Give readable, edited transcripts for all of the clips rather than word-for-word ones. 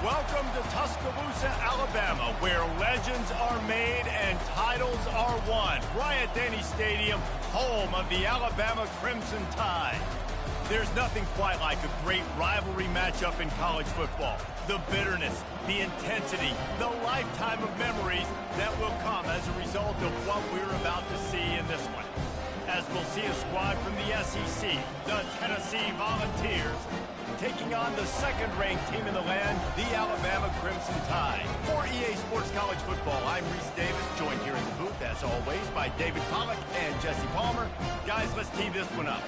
Welcome to Tuscaloosa, Alabama, where legends are made and titles are won. Bryant-Denny Stadium, home of the Alabama Crimson Tide. There's nothing quite like a great rivalry matchup in college football. The bitterness, the intensity, the lifetime of memories that will come as a result of what we're about to see in this one. As we'll see a squad from the SEC, the Tennessee Volunteers, taking on the second-ranked team in the land, the Alabama Crimson Tide. For EA Sports College Football, I'm Reese Davis, joined here in the booth, as always, by David Pollack and Jesse Palmer. Guys, let's tee this one up.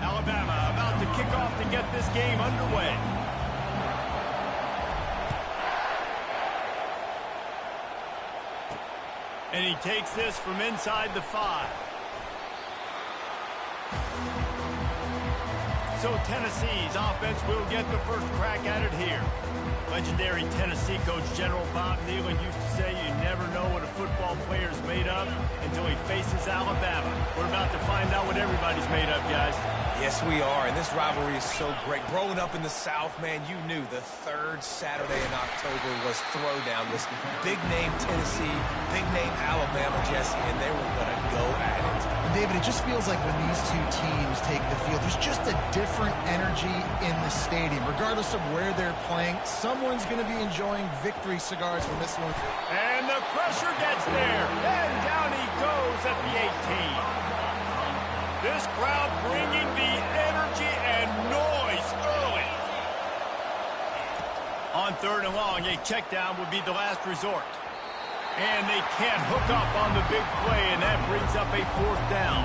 Alabama about to kick off to get this game underway. And he takes this from inside the 5. So Tennessee's offense will get the first crack at it here. Legendary Tennessee coach General Bob Neyland used to say you never know what a football player's made of until he faces Alabama. We're about to find out what everybody's made of, guys. Yes, we are, and this rivalry is so great. Growing up in the South, man, you knew the third Saturday in October was Throwdown. This big-name Tennessee, big-name Alabama, Jesse, and they were going to go at it. And David, it just feels like when these two teams take the field, there's just a different energy in the stadium. Regardless of where they're playing, someone's going to be enjoying victory cigars from this one. And the pressure gets there, and down he goes at the 18. This crowd bringing the energy and noise early. On 3rd and long, a check down would be the last resort. And they can't hook up on the big play, and that brings up a 4th down.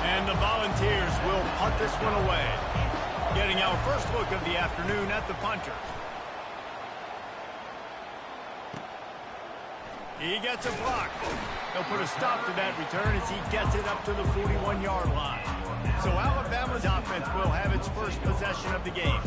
And the Volunteers will punt this one away. Getting our first look of the afternoon at the punter. He gets a block. He'll put a stop to that return as he gets it up to the 41-yard line. So Alabama's offense will have its first possession of the game.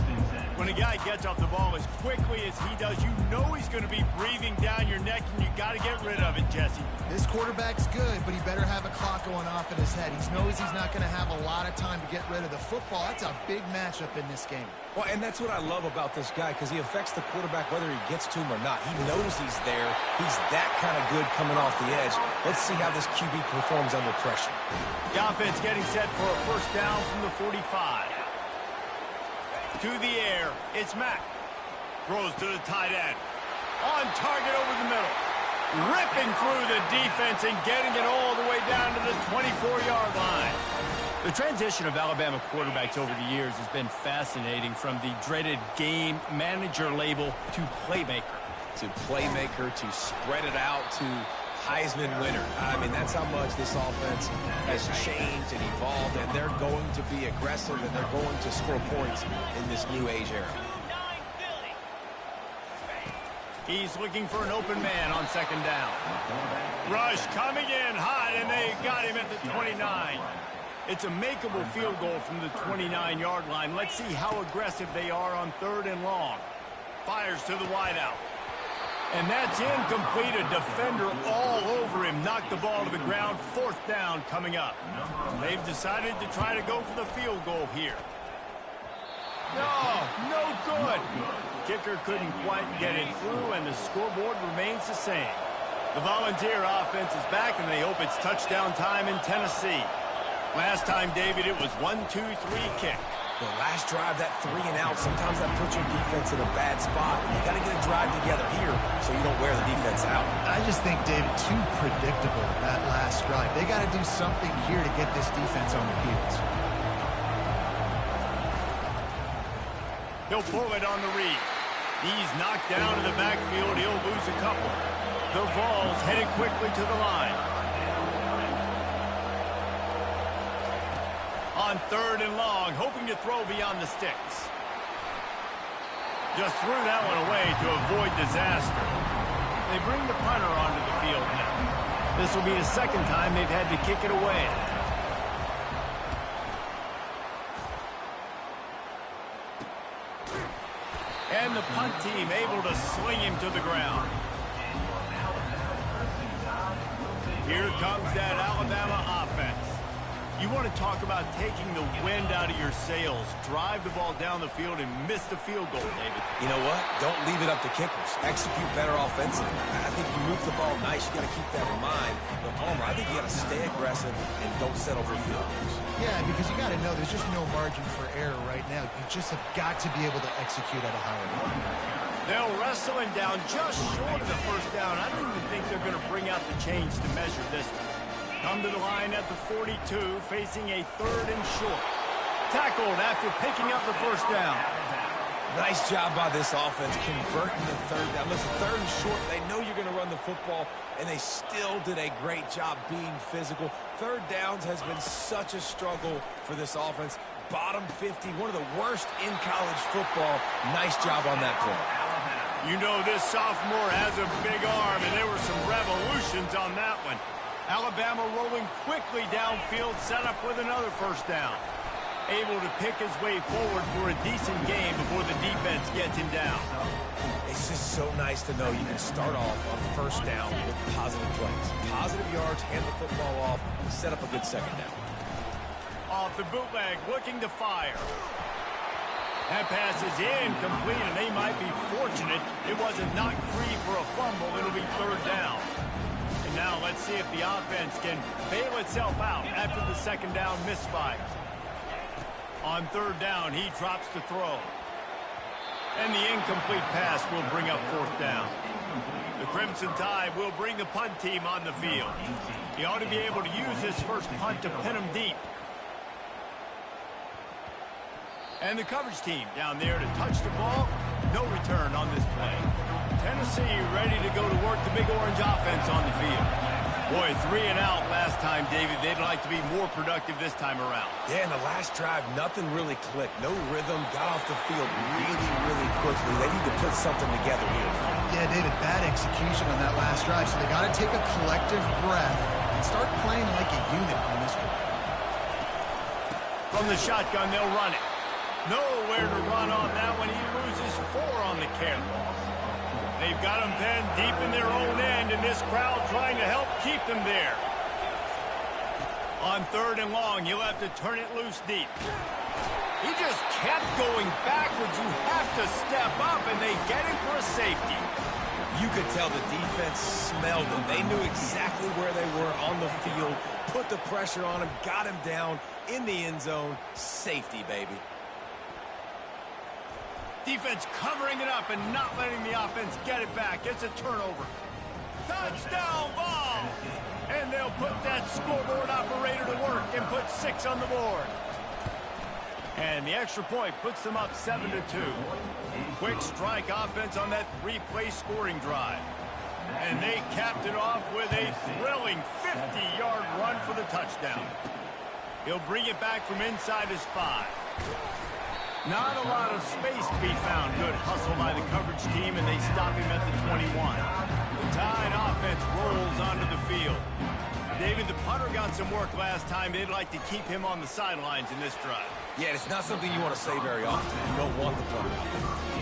When a guy gets off the ball as quickly as he does, you know he's going to be breathing down your neck, and you got to get rid of it, Jesse. This quarterback's good, but he better have a clock going off in his head. He knows he's not going to have a lot of time to get rid of the football. That's a big matchup in this game. Well, and that's what I love about this guy, because he affects the quarterback whether he gets to him or not. He knows he's there. He's that kind of good coming off the edge. Let's see how this QB performs under pressure. The offense getting set for a first down from the 45. To the air, it's Mack. Throws to the tight end. On target over the middle. Ripping through the defense and getting it all the way down to the 24-yard line. The transition of Alabama quarterbacks over the years has been fascinating, from the dreaded game manager label to playmaker. To playmaker, to spread it out, to Heisman winner. I mean, that's how much this offense has changed and evolved, and they're going to be aggressive, and they're going to score points in this new age era. He's looking for an open man on 2nd down. Rush coming in hot, and they got him at the 29. It's a makeable field goal from the 29-yard line. Let's see how aggressive they are on 3rd and long. Fires to the wideout. And that's incomplete. A defender all over him. Knocked the ball to the ground. 4th down coming up. They've decided to try to go for the field goal here. No good. Kicker couldn't quite get it through, and the scoreboard remains the same. The Volunteer offense is back, and they hope it's touchdown time in Tennessee. Last time, David, it was 1-2-3 kick. The last drive, that 3 and out, sometimes that puts your defense in a bad spot. You got to get a drive together here so you don't wear the defense out. I just think, David, too predictable, that last drive. They got to do something here to get this defense on their heels. He'll pull it on the read. He's knocked down in the backfield. He'll lose a couple. The Vols headed quickly to the line. On 3rd and long, hoping to throw beyond the sticks. Just threw that one away to avoid disaster. They bring the punter onto the field now. This will be the 2nd time they've had to kick it away. And the punt team able to sling him to the ground. Here comes that Alabama offense. You want to talk about taking the wind out of your sails. Drive the ball down the field and miss the field goal, David. You know what? Don't leave it up to kickers. Execute better offensively. I think you move the ball nice. You got to keep that in mind. But, Homer, I think you got to stay aggressive and don't settle for field goals. Yeah, because you got to know there's just no margin for error right now. You just have got to be able to execute at a higher level. They'll wrestle him down just short of the first down. I don't even think they're going to bring out the chains to measure this one. Come to the line at the 42, facing a 3rd and short. Tackled after picking up the first down. Nice job by this offense converting the 3rd down. Listen, 3rd and short, they know you're going to run the football, and they still did a great job being physical. 3rd downs has been such a struggle for this offense. Bottom 50, one of the worst in college football. Nice job on that play. You know this sophomore has a big arm, and there were some revolutions on that one. Alabama rolling quickly downfield, set up with another first down. Able to pick his way forward for a decent game before the defense gets him down. It's just so nice to know you can start off on first down with positive plays. Positive yards, hand the football off, set up a good second down. Off the bootleg, looking to fire. That pass is incomplete, and they might be fortunate it wasn't knocked free for a fumble. It'll be 3rd down. And now let's see if the offense can bail itself out after the second down misfire. On 3rd down, he drops to throw. And the incomplete pass will bring up 4th down. The Crimson Tide will bring the punt team on the field. He ought to be able to use his first punt to pin him deep. And the coverage team down there to touch the ball. No return on this play. Tennessee ready to go to work the Big Orange offense on the field. Boy, 3 and out last time, David. They'd like to be more productive this time around. Yeah, in the last drive, nothing really clicked. No rhythm, got off the field really quickly. They need to put something together here. Yeah, David, bad execution on that last drive, so they got to take a collective breath and start playing like a unit on this one. From the shotgun, they'll run it. Nowhere to run on that one. He loses 4 on the carry. They've got them pinned deep in their own end, and this crowd trying to help keep them there. On 3rd and long, he'll have to turn it loose deep. He just kept going backwards. You have to step up, and they get him for a safety. You could tell the defense smelled him. They knew exactly where they were on the field, put the pressure on him, got him down in the end zone. Safety, baby. Defense covering it up and not letting the offense get it back. It's a turnover. Touchdown ball! And they'll put that scoreboard operator to work and put 6 on the board. And the extra point puts them up 7-2. Quick strike offense on that 3-play scoring drive. And they capped it off with a thrilling 50-yard run for the touchdown. He'll bring it back from inside his 5. Not a lot of space to be found. Good hustle by the coverage team, and they stop him at the 21. The Tide offense rolls onto the field. David, the punter got some work last time. They'd like to keep him on the sidelines in this drive. Yeah, it's not something you want to say very often. You don't want the punter.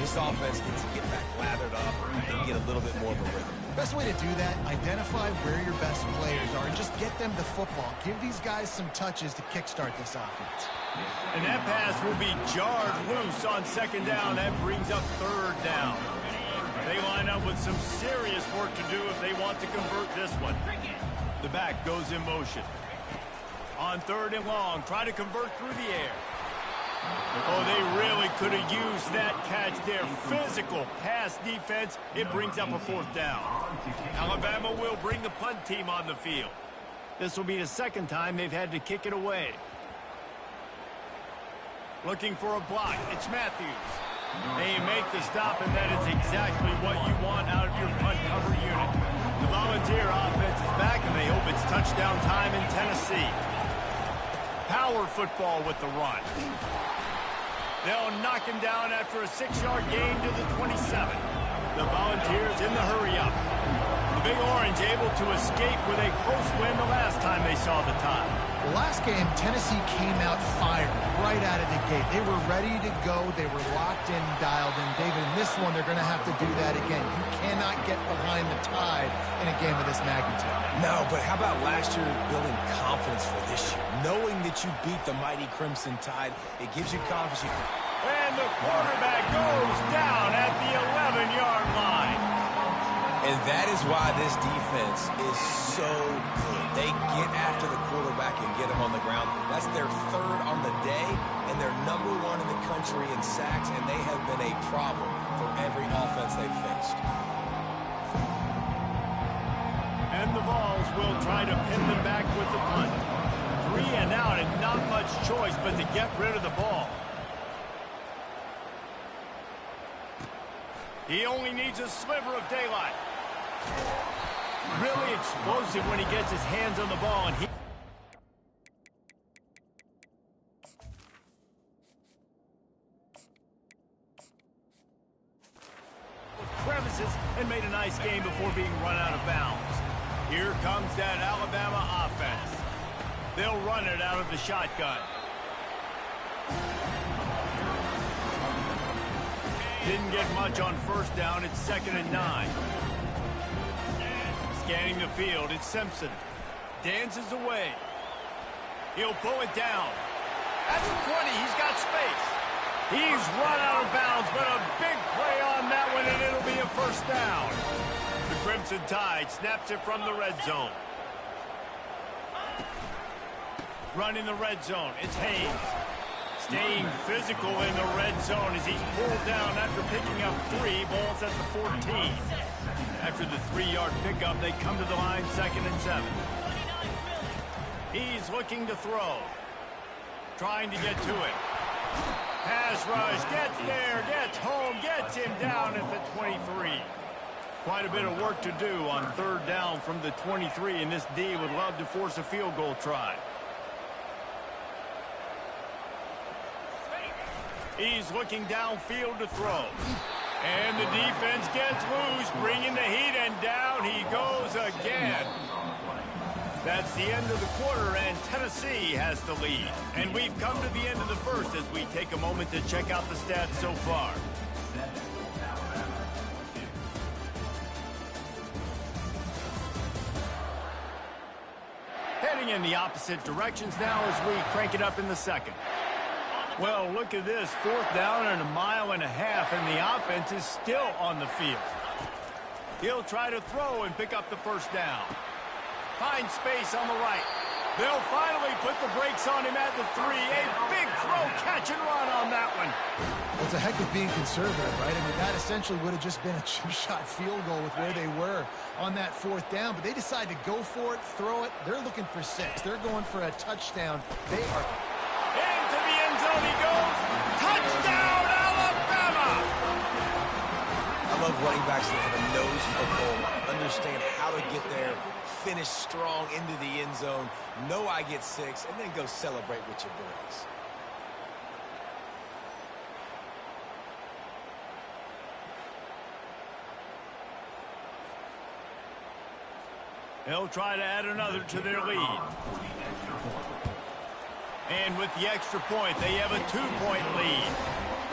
This offense needs to get back lathered up and get a little bit more of a rhythm. Best way to do that, identify where your best players are and just get them the football. Give these guys some touches to kickstart this offense. And that pass will be jarred loose on 2nd down. That brings up 3rd down. They line up with some serious work to do if they want to convert this one. The back goes in motion. On 3rd and long, try to convert through the air. Oh, they really could have used that catch there. Physical pass defense. It brings up a 4th down. Alabama will bring the punt team on the field. This will be the 2nd time they've had to kick it away. Looking for a block. It's Matthews. They make the stop, and that is exactly what you want out of your punt cover unit. The Volunteer offense is back, and they hope it's touchdown time in Tennessee. Power football with the run. They'll knock him down after a 6-yard gain to the 27. The Volunteers in the hurry-up. The Big Orange able to escape with a close win the last time they saw the Tide. The last game, Tennessee came out fired right out of the gate. They were ready to go. They were locked in, dialed in. David, in this one, they're going to have to do that again. You cannot get behind the Tide in a game of this magnitude. No, but how about last year building confidence for this year? Knowing that you beat the mighty Crimson Tide, it gives you confidence. And the quarterback goes down at the 11-yard line. And that is why this defense is so good. They get after the quarterback and get him on the ground. That's their third on the day, and they're #1 in the country in sacks, and they have been a problem for every offense they've faced. And the Vols will try to pin them back with the punt. 3 and out, and not much choice but to get rid of the ball. He only needs a sliver of daylight. Really explosive when he gets his hands on the ball, and he crevices and made a nice game before being run out of bounds. Here comes that Alabama offense. They'll run it out of the shotgun. Didn't get much on first down. It's 2nd and 9. Scanning the field, it's Simpson. Dances away. He'll pull it down. At the 20, he's got space. He's run out of bounds, but a big play on that one, and it'll be a first down. The Crimson Tide snaps it from the red zone. Running the red zone, it's Hayes. Staying physical in the red zone as he's pulled down after picking up 3. Balls at the 14. After the 3-yard pickup, they come to the line 2nd and 7. He's looking to throw. Trying to get to it. Pass rush, gets there, gets home, gets him down at the 23. Quite a bit of work to do on 3rd down from the 23, and this D would love to force a field goal try. He's looking downfield to throw. And the defense gets loose, bringing the heat, and down he goes again. That's the end of the quarter, and Tennessee has the lead. And we've come to the end of the first as we take a moment to check out the stats so far. Heading in the opposite directions now as we crank it up in the second. Well, look at this. 4th down and 1.5 miles, and the offense is still on the field. He'll try to throw and pick up the first down. Finds space on the right. They'll finally put the brakes on him at the 3. A big throw, catch and run on that one. Well, it's a heck of being conservative, right? I mean, that essentially would have just been a 2-shot field goal with where they were on that 4th down. But they decide to go for it, throw it. They're looking for 6. They're going for a touchdown. They are... Into the end zone he goes. Touchdown, Alabama! I love running backs that have a nose for the goal, understand how to get there, finish strong into the end zone, know I get 6, and then go celebrate with your boys. They'll try to add another to their lead. And with the extra point, they have a 2-point lead.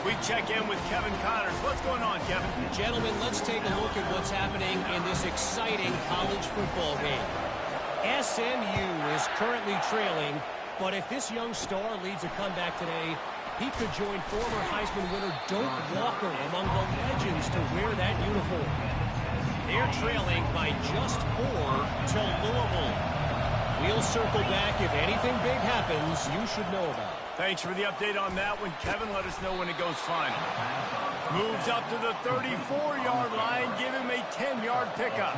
We check in with Kevin Connors. What's going on, Kevin? Gentlemen, let's take a look at what's happening in this exciting college football game. SMU is currently trailing, but if this young star leads a comeback today, he could join former Heisman winner Doak Walker among the legends to wear that uniform. They're trailing by just 4 to Louisville. We'll circle back. If anything big happens, you should know about it. Thanks for the update on that one, Kevin. Let us know when it goes final. Moves up to the 34-yard line. Give him a 10-yard pickup.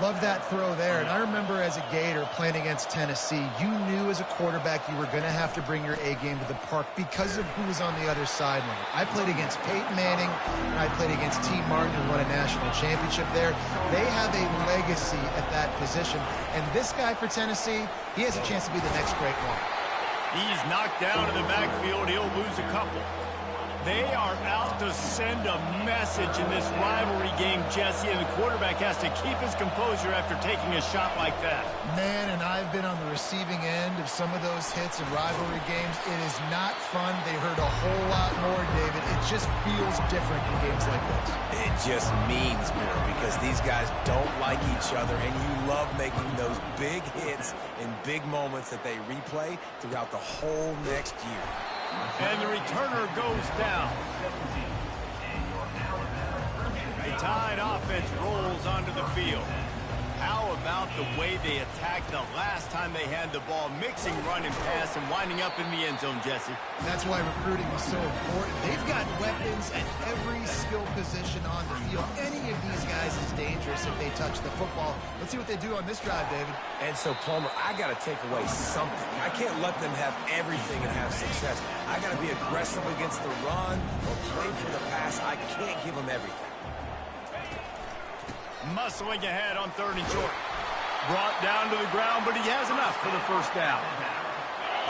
Love that throw there. And I remember as a Gator playing against Tennessee, you knew as a quarterback you were going to have to bring your A game to the park because of who was on the other sideline. I played against Peyton Manning, and I played against T. Martin, who won a national championship there. They have a legacy at that position. And this guy for Tennessee, he has a chance to be the next great one. He's knocked down in the backfield. He'll lose a couple. They are out to send a message in this rivalry game, Jesse, and the quarterback has to keep his composure after taking a shot like that. Man, and I've been on the receiving end of some of those hits in rivalry games. It is not fun. They hurt a whole lot more, David. It just feels different in games like this. It just means more because these guys don't like each other, and you love making those big hits in big moments that they replay throughout the whole next year. And the returner goes down. The Tide offense rolls onto the field. How about the way they attacked the last time they had the ball, mixing run and pass and winding up in the end zone, Jesse? That's why recruiting is so important. They've got weapons at every skill position on the field. Any of these guys is dangerous if they touch the football. Let's see what they do on this drive, David. And so, Palmer, I got to take away something. I can't let them have everything and have success. I got to be aggressive against the run or play for the pass. I can't give them everything. Muscling ahead on 3rd and short. Brought down to the ground, but he has enough for the first down.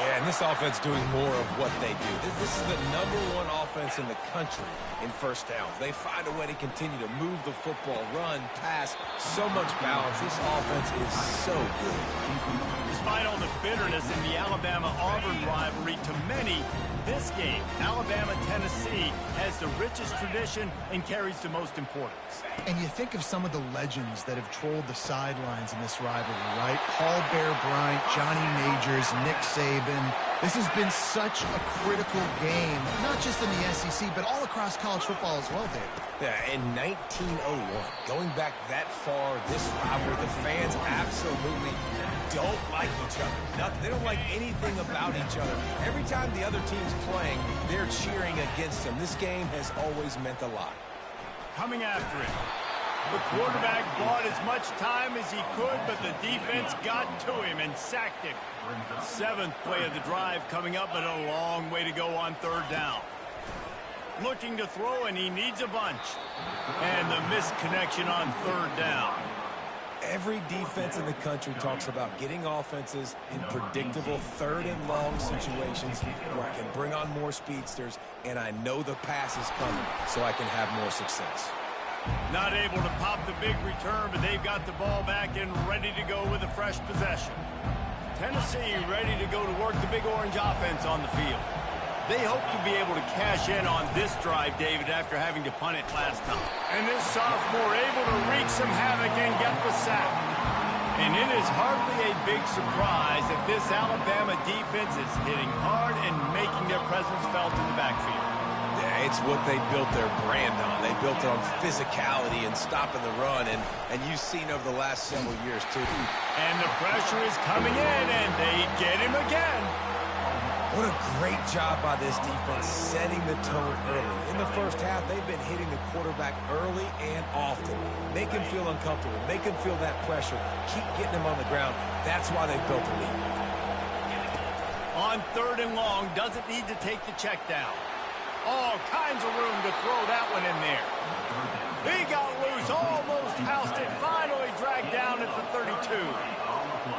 Yeah, and this offense doing more of what they do. This is the #1 offense in the country in first downs. They find a way to continue to move the football, run, pass, so much balance. This offense is so good. Despite all the bitterness in the Alabama-Auburn rivalry, to many, this game, Alabama-Tennessee, has the richest tradition and carries the most importance. And you think of some of the legends that have trolled the sidelines in this rivalry, right? Paul Bear Bryant, Johnny Majors, Nick Saban. This has been such a critical game, not just in the SEC, but all across college football as well, David. Yeah, in 1901, going back that far, this rivalry, the fans absolutely don't like each other. They don't like anything about each other. Every time the other team's playing, they're cheering against them. This game has always meant a lot. Coming after it. The quarterback bought as much time as he could, but the defense got to him and sacked him. 7th play of the drive coming up, but a long way to go on 3rd down. Looking to throw, and he needs a bunch. And the missed connection on 3rd down. Every defense in the country talks about getting offenses in predictable 3rd and long situations where I can bring on more speedsters, and I know the pass is coming, so I can have more success. Not able to pop the big return, but they've got the ball back and ready to go with a fresh possession. Tennessee ready to go to work the Big Orange offense on the field. They hope to be able to cash in on this drive, David, after having to punt it last time. And this sophomore able to wreak some havoc and get the sack. And it is hardly a big surprise that this Alabama defense is hitting hard and making their presence felt in the backfield. Yeah, it's what they built their brand on. They built it on physicality and stopping the run, and you've seen over the last several years, too. And the pressure is coming in, and they get him again. What a great job by this defense setting the tone early. In the first half, they've been hitting the quarterback early and often. Make him feel uncomfortable. Make him feel that pressure. Keep getting him on the ground. That's why they built the lead. On 3rd and long, doesn't need to take the check down. All kinds of room to throw that one in there. He got loose, almost housed it, finally dragged down at the 32.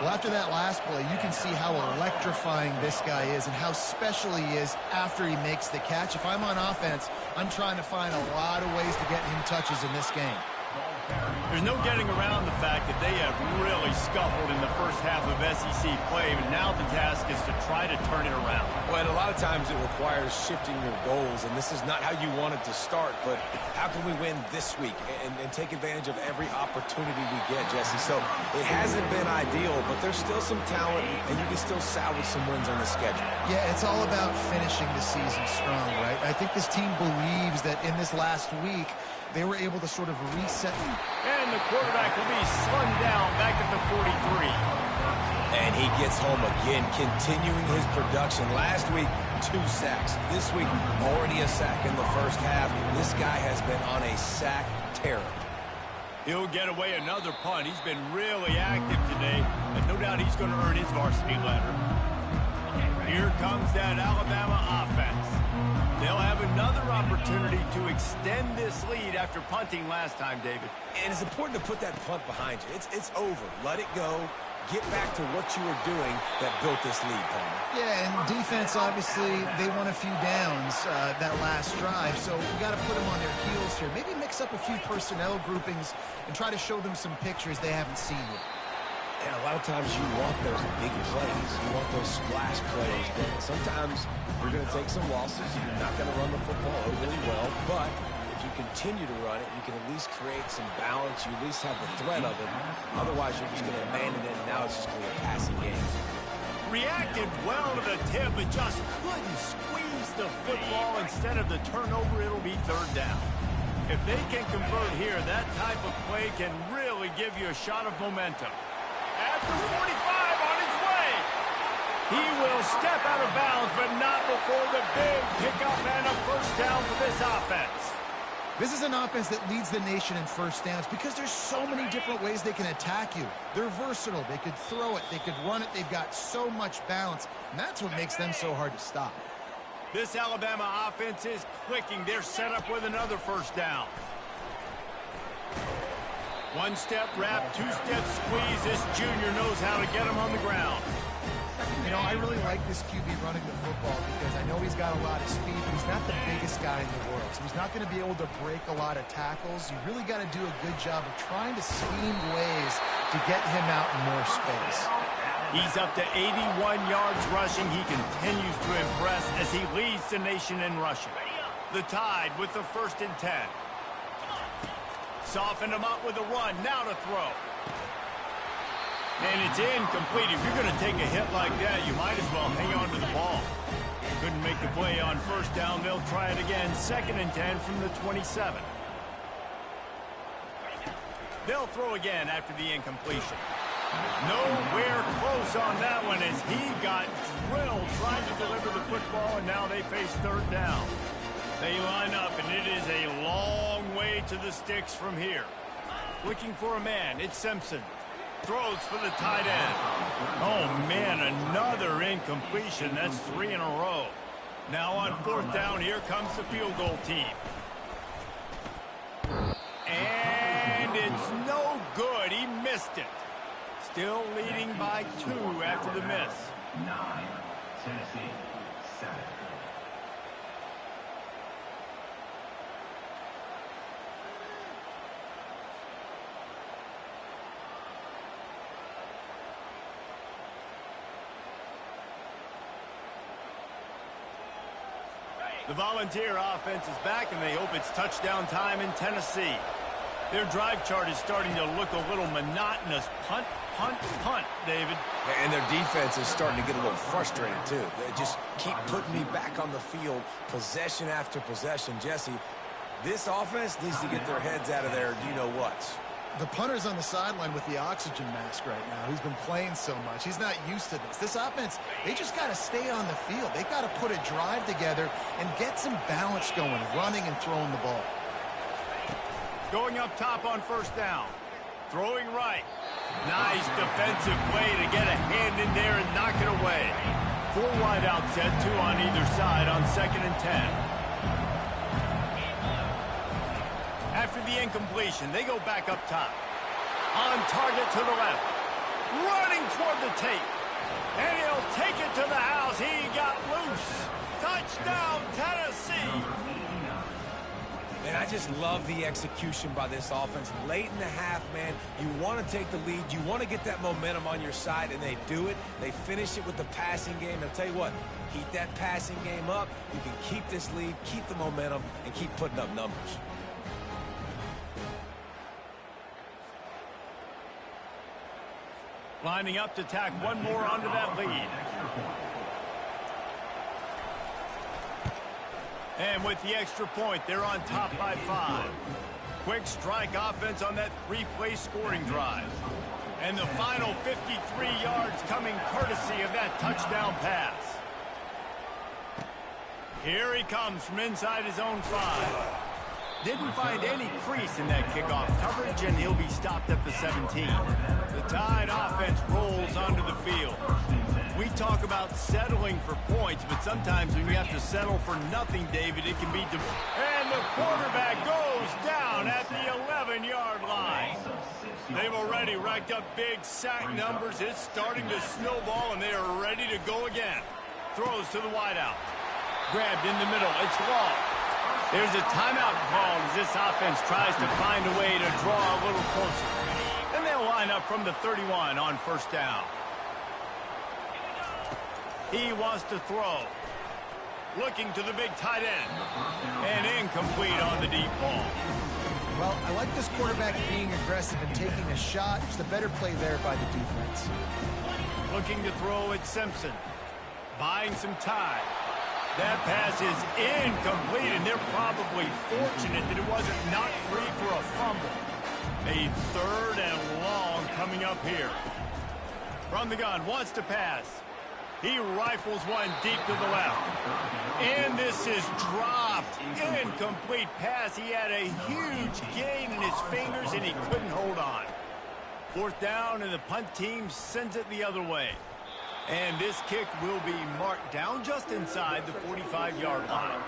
Well, after that last play, you can see how electrifying this guy is and how special he is after he makes the catch. If I'm on offense, I'm trying to find a lot of ways to get him touches in this game. There's no getting around the fact that they have really scuffled in the first half of SEC play, but now the task is to try to turn it around. Well, and a lot of times it requires shifting your goals, and this is not how you wanted to start, but how can we win this week and take advantage of every opportunity we get, Jesse? So it hasn't been ideal, but there's still some talent, and you can still salvage some wins on the schedule. Yeah, it's all about finishing the season strong, right? I think this team believes that in this last week, they were able to sort of reset. And the quarterback will be slung down back at the 43. And he gets home again, continuing his production. Last week, 2 sacks. This week, already a sack in the first half. This guy has been on a sack terror. He'll get away another punt. He's been really active today, and no doubt he's going to earn his varsity letter. Here comes that Alabama offense. They'll have another opportunity to extend this lead after punting last time, David. And it's important to put that punt behind you. It's over. Let it go. get back to what you were doing that built this lead, Palmer. Yeah, and defense, obviously, they won a few downs that last drive, so we got to put them on their heels here. Maybe mix up a few personnel groupings and try to show them some pictures they haven't seen yet. And a lot of times you want those big plays. You want those splash plays. But sometimes you're going to take some losses. You're not going to run the football overly well. But if you continue to run it, you can at least create some balance. You at least have the threat of it. Otherwise, you're just going to abandon it, and now it's just going to be a passing game. Reacted well to the tip, but just couldn't squeeze the football. Instead of the turnover, it'll be third down. If they can convert here, that type of play can really give you a shot of momentum. At the 45, on his way. He will step out of bounds, but not before the big pickup and a first down for this offense. This is an offense that leads the nation in first downs because there's so many different ways they can attack you. They're versatile. They could throw it. They could run it. They've got so much balance, and that's what makes them so hard to stop. This Alabama offense is clicking. They're set up with another first down. One-step wrap, two-step squeeze. This junior knows how to get him on the ground. You know, I really like this QB running the football because I know he's got a lot of speed, but he's not the biggest guy in the world. So he's not going to be able to break a lot of tackles. You really got to do a good job of trying to scheme ways to get him out in more space. He's up to 81 yards rushing. He continues to impress as he leads the nation in rushing. The Tide with the 1st and 10. Soften him up with a run. Now to throw. And it's incomplete. If you're going to take a hit like that, you might as well hang on to the ball. Couldn't make the play on first down. They'll try it again. 2nd and 10 from the 27. They'll throw again after the incompletion. Nowhere close on that one as he got drilled trying to deliver the football, and now they face third down. They line up, and it is a long way to the sticks from here. Looking for a man. It's Simpson. Throws for the tight end. Oh, man, another incompletion. That's 3 in a row. Now on 4th down, here comes the field goal team. And it's no good. He missed it. Still leading by 2 after the miss. 9, Tennessee, 7. The Volunteer offense is back, and they hope it's touchdown time in Tennessee. Their drive chart is starting to look a little monotonous. Punt, punt, punt, David. And their defense is starting to get a little frustrated, too. They just keep putting me back on the field, possession after possession. Jesse, this offense needs to get their heads out of there, you-know-whats. The punter's on the sideline with the oxygen mask right now. He's been playing so much. He's not used to this. This offense, they just got to stay on the field. They've got to put a drive together and get some balance going, running and throwing the ball. Going up top on first down. Throwing right. Nice defensive play to get a hand in there and knock it away. 4 wide out set, 2 on either side on 2nd and 10. After the incompletion, they go back up top. On target to the left. Running toward the tape. And he'll take it to the house. He got loose. Touchdown, Tennessee. And I just love the execution by this offense. Late in the half, man, you want to take the lead. You want to get that momentum on your side, and they do it. They finish it with the passing game. I'll tell you what, keep that passing game up. You can keep this lead, keep the momentum, and keep putting up numbers. Lining up to tack one more onto that lead. And with the extra point, they're on top by 5. Quick strike offense on that 3-play scoring drive. And the final 53 yards coming courtesy of that touchdown pass. Here he comes from inside his own 5. Didn't find any crease in that kickoff coverage, and he'll be stopped at the 17. The Tide offense rolls onto the field. We talk about settling for points, but sometimes when you have to settle for nothing, David, it can be... And the quarterback goes down at the 11-yard line. They've already racked up big sack numbers. It's starting to snowball, and they are ready to go again. Throws to the wideout. Grabbed in the middle. It's long. There's a timeout called as this offense tries to find a way to draw a little closer. And they'll line up from the 31 on first down. He wants to throw. Looking to the big tight end. And incomplete on the deep ball. Well, I like this quarterback being aggressive and taking a shot. Just a better play there by the defense. Looking to throw at Simpson. Buying some time. That pass is incomplete, and they're probably fortunate that it wasn't knocked free for a fumble. A third and long coming up here. From the gun, wants to pass. He rifles one deep to the left. And this is dropped. Incomplete pass. He had a huge gain in his fingers, and he couldn't hold on. Fourth down, and the punt team sends it the other way. And this kick will be marked down just inside the 45-yard line.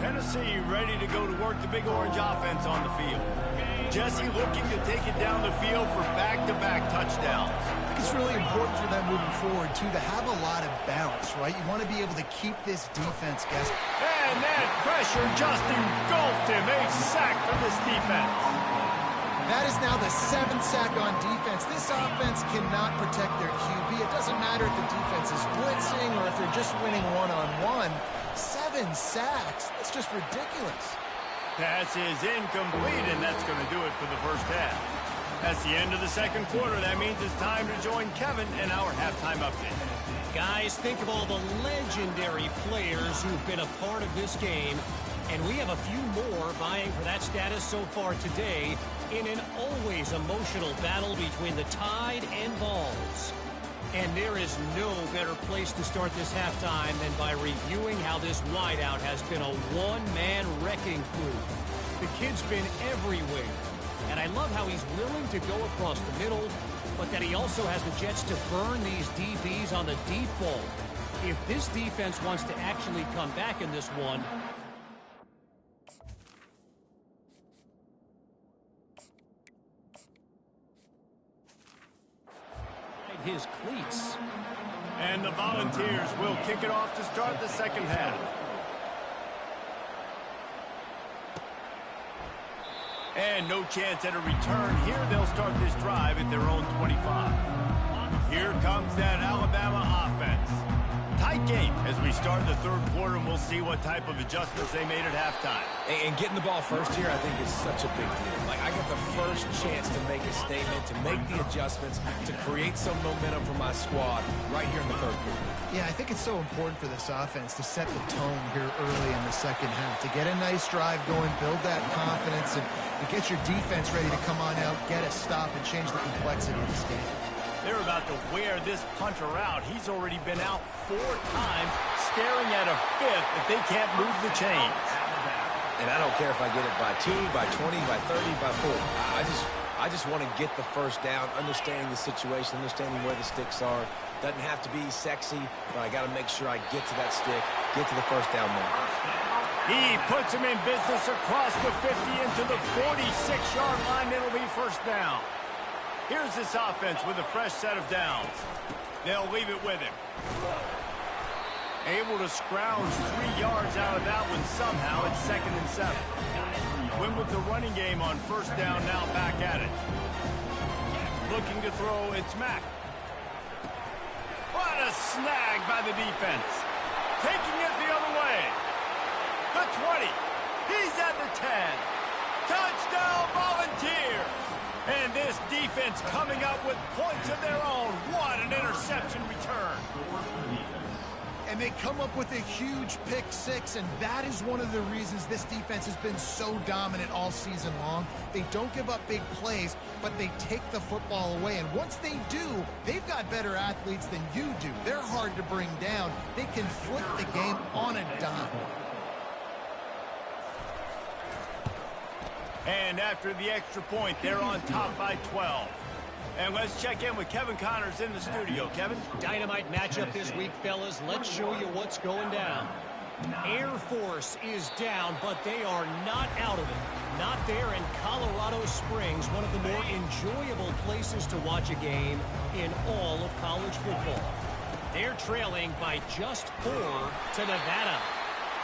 Tennessee ready to go to work the Big Orange offense on the field. Jesse looking to take it down the field for back-to-back touchdowns. I think it's really important for them moving forward, too, to have a lot of bounce, right? You want to be able to keep this defense guessing. And that pressure just engulfed him. A sack from this defense. That is now the 7th sack on defense. This offense cannot protect their QB. It doesn't matter if the defense is blitzing or if they're just winning one-on-one. 7 sacks. That's just ridiculous. Pass is incomplete, and that's going to do it for the first half. That's the end of the second quarter. That means it's time to join Kevin in our halftime update. Guys, think of all the legendary players who've been a part of this game. And we have a few more vying for that status so far today in an always emotional battle between the Tide and Vols. And there is no better place to start this halftime than by reviewing how this wideout has been a one-man wrecking crew. The kid's been everywhere. And I love how he's willing to go across the middle, but that he also has the jets to burn these DBs on the deep ball. If this defense wants to actually come back in this one, his cleats. And the Volunteers will kick it off to start the second half. And no chance at a return here. They'll start this drive at their own 25. Here comes that Alabama offense. Tight game as we start the third quarter, and we'll see what type of adjustments they made at halftime. And getting the ball first here, I think, is such a big deal. Like, I get the first chance to make a statement, to make the adjustments, to create some momentum for my squad right here in the third quarter. Yeah, I think it's so important for this offense to set the tone here early in the second half, to get a nice drive going, build that confidence, and get your defense ready to come on out, get a stop, and change the complexity of this game. They're about to wear this punter out. He's already been out 4 times, staring at a 5th if they can't move the chains. And I don't care if I get it by 2, by 20, by 30, by 40. I just want to get the first down, understanding the situation, understanding where the sticks are. Doesn't have to be sexy, but I got to make sure I get to that stick, get to the first down mark. He puts him in business across the 50 into the 46-yard line. It'll be first down. Here's this offense with a fresh set of downs. They'll leave it with him. Able to scrounge 3 yards out of that one somehow. It's 2nd and 7. Win with the running game on first down, now back at it. Looking to throw, it's Mack. What a snag by the defense. Taking it the other way. The 20. He's at the 10. Touchdown, Volunteers. And this defense coming up with points of their own. What an interception return. And they come up with a huge pick 6, and that is one of the reasons this defense has been so dominant all season long. They don't give up big plays, but they take the football away. And once they do, they've got better athletes than you do. They're hard to bring down. They can flip the game on a dime. And after the extra point, they're on top by 12. And let's check in with Kevin Connors in the studio. Kevin? Dynamite matchup this week, fellas. Let's show you what's going down. Air Force is down, but they are not out of it. Not there in Colorado Springs, one of the more enjoyable places to watch a game in all of college football. They're trailing by just 4 to Nevada.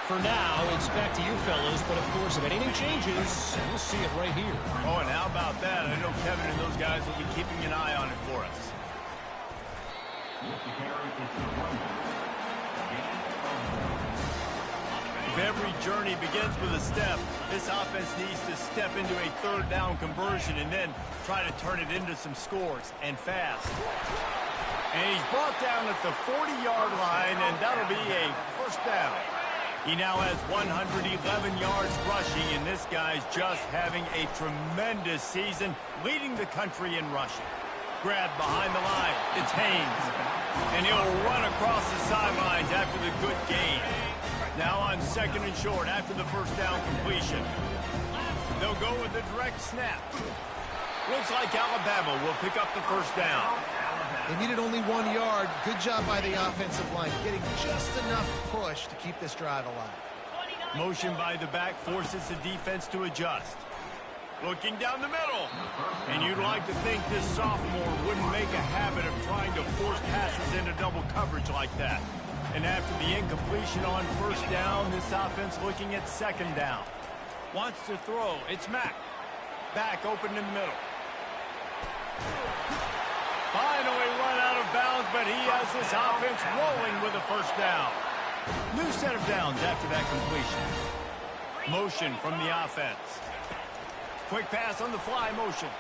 For now, it's back to you fellas, but of course, if anything changes, we'll see it right here. Oh, and how about that? I know Kevin and those guys will be keeping an eye on it for us. If every journey begins with a step, this offense needs to step into a third down conversion and then try to turn it into some scores, and fast. And he's brought down at the 40-yard line, and that'll be a first down. He now has 111 yards rushing, and this guy's just having a tremendous season, leading the country in rushing. Grabbed behind the line, it's Haynes. And he'll run across the sidelines after the good gain. Now on second and short after the first down completion. They'll go with the direct snap. Looks like Alabama will pick up the first down. They needed only 1 yard. Good job by the offensive line, getting just enough push to keep this drive alive. Motion by the back forces the defense to adjust. Looking down the middle. And you'd like to think this sophomore wouldn't make a habit of trying to force passes into double coverage like that. And after the incompletion on first down, this offense looking at second down. Wants to throw. It's Mack. Back open in the middle. Finally run out of bounds, but he has this offense rolling with a first down. New set of downs after that completion. Motion from the offense. Quick pass on the fly motion.